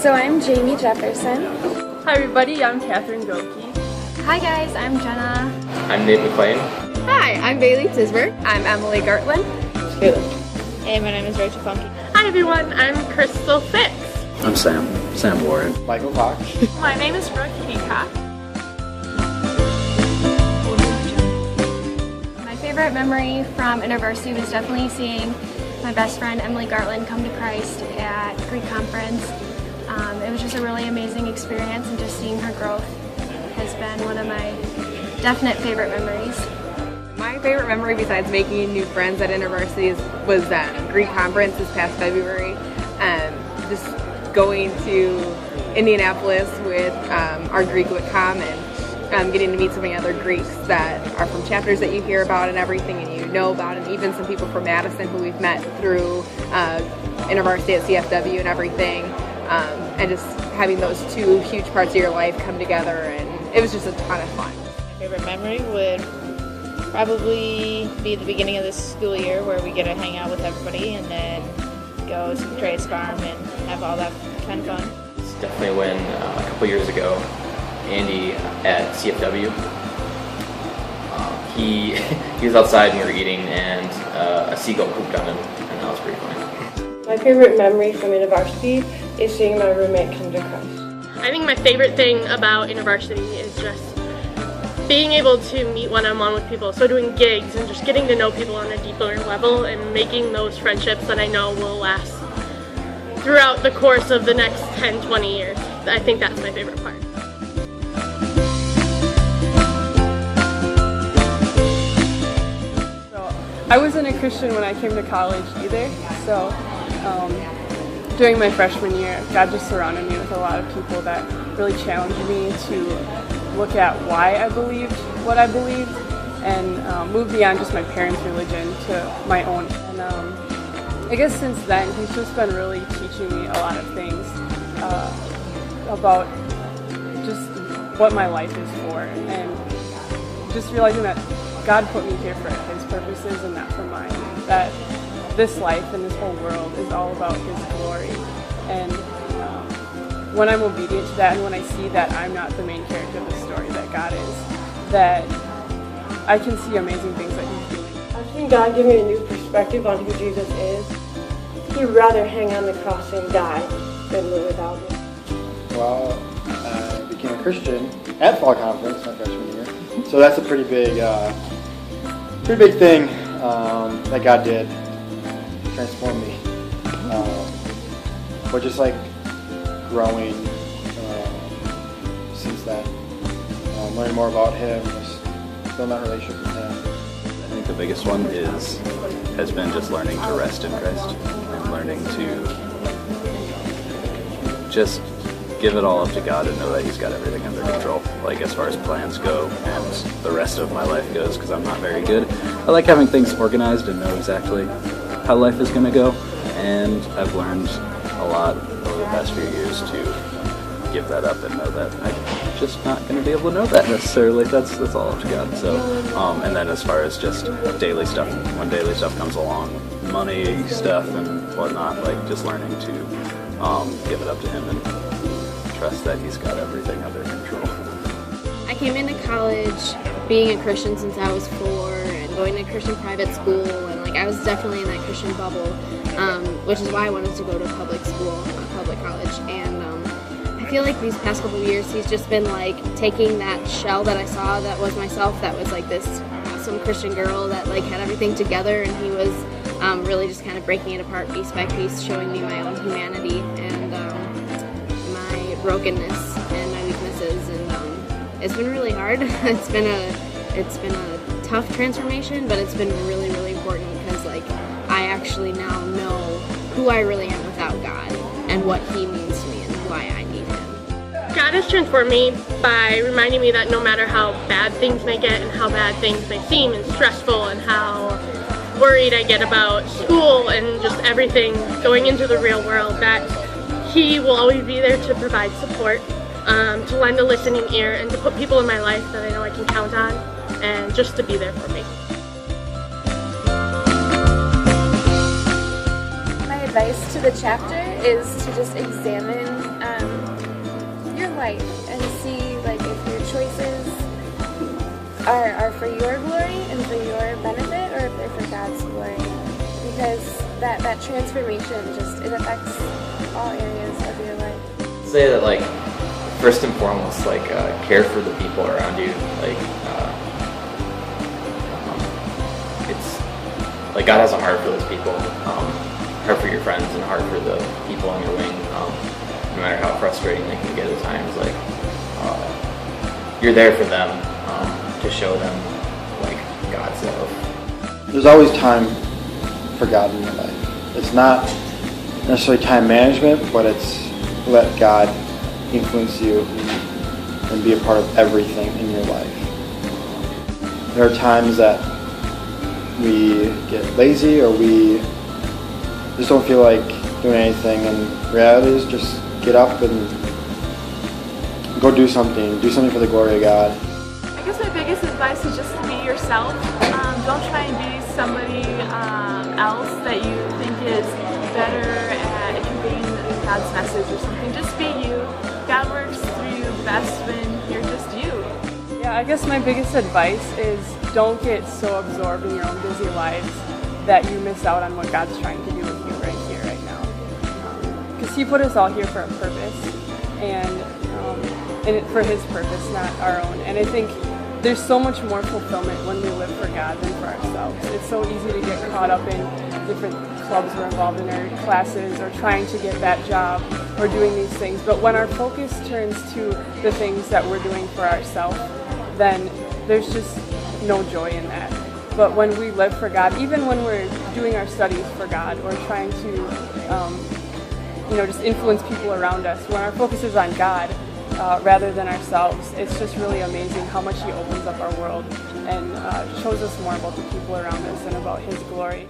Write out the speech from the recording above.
So I'm Jamie Jefferson. Hi everybody, I'm Catherine Goki. Hi guys, I'm Jenna. I'm Nate McLean. Hi, I'm Bailey Tisbert. I'm Emily Gartland. Caleb. Hey, my name is Rachel Funky. Hi everyone, I'm Crystal Fitz. I'm Sam Warren. Michael Fox. My name is Brooke Peacock. My favorite memory from InterVarsity was definitely seeing my best friend Emily Gartland come to Christ at Greek Conference. It was just a really amazing experience, and just seeing her growth has been one of my definite favorite memories. My favorite memory, besides making new friends at InterVarsity, was Greek Conference this past February. Just going to Indianapolis with our Greek WITCOM and getting to meet so many other Greeks that are from chapters that you hear about and everything and you know about, and even some people from Madison who we've met through InterVarsity at CFW and everything, and just having those two huge parts of your life come together, and it was just a ton of fun. My favorite memory would probably be the beginning of this school year, where we get to hang out with everybody and then go to Trey's farm and have all that kind of fun. It's definitely when a couple years ago, Andy at CFW, he was outside and we were eating, and a seagull pooped on him, and that was pretty funny. My favorite memory from InterVarsity is seeing my roommate come to Christ. I think my favorite thing about InterVarsity is just being able to meet one-on-one with people. So doing gigs and just getting to know people on a deeper level and making those friendships that I know will last throughout the course of the next 10, 20 years. I think that's my favorite part. I wasn't a Christian when I came to college either, so during my freshman year, God just surrounded me with a lot of people that really challenged me to look at why I believed what I believed, and move beyond just my parents' religion to my own. And I guess since then, he's just been really teaching me a lot of things about just what my life is for, and just realizing that God put me here for His purposes and not for mine. That this life and this whole world is all about His glory. And when I'm obedient to that, and when I see that I'm not the main character of the story, that God is, that I can see amazing things that He's doing. I've seen God give me a new perspective on who Jesus is. He'd rather hang on the cross and die than live without Him. Well, I became a Christian at Fall Conference my freshman year, so that's a pretty big thing that God did, transform me. But just like growing since then, learning more about Him, just building that relationship with Him. I think the biggest one has been just learning to rest in Christ and learning to just give it all up to God and know that He's got everything under control, like as far as plans go and the rest of my life goes, because I'm not very good. I like having things organized and know exactly how life is going to go, and I've learned a lot over the past few years to give that up and know that I'm just not going to be able to know that necessarily. That's all up to God. So, and then as far as just daily stuff, when daily stuff comes along, money stuff and whatnot, like just learning to give it up to Him and trust that He's got everything under control. I came into college being a Christian since I was 4 and going to Christian private school, and like I was definitely in that Christian bubble, which is why I wanted to go to public school, public college. And I feel like these past couple of years He's just been like taking that shell that I saw that was myself, that was like this awesome Christian girl that like had everything together, and He was really just kind of breaking it apart piece by piece, showing me my own humanity and my brokenness and my weaknesses, and it's been really hard. It's been a tough transformation, but it's been really, really important, because like I actually now know who I really am without God and what He means to me and why I need Him. God has transformed me by reminding me that no matter how bad things may get and how bad things may seem and stressful and how worried I get about school and just everything going into the real world, that He will always be there to provide support, to lend a listening ear, and to put people in my life that I know I can count on, and just to be there for me. My advice to the chapter is to just examine life and see like if your choices are for your glory and for your benefit, or if they're for God's glory. Because that transformation it affects all areas of your life. Say that like first and foremost, like care for the people around you. Like it's like God has a heart for those people, heart for your friends, and a heart for the people on your wing. No matter how frustrating they can get at times, like you're there for them to show them like God's love. There's always time for God in your life. It's not necessarily time management, but it's let God influence you and be a part of everything in your life. There are times that we get lazy or we just don't feel like doing anything, and reality is just get up and go do something for the glory of God. I guess my biggest advice is just to be yourself. Don't try and be somebody else that you think is better at conveying God's message or something. Just be you. God works through you best when you're just you. Yeah, I guess my biggest advice is don't get so absorbed in your own busy lives that you miss out on what God's trying to do with you right here, right now. Because He put us all here for a purpose, and for His purpose, not our own. And I think there's so much more fulfillment when we live for God than for ourselves. It's so easy to get caught up in different clubs we're involved in, or classes, or trying to get that job, or doing these things. But when our focus turns to the things that we're doing for ourselves, then there's just no joy in that. But when we live for God, even when we're doing our studies for God, or trying to just influence people around us, when our focus is on God, rather than ourselves, it's just really amazing how much He opens up our world and shows us more about the people around us and about His glory.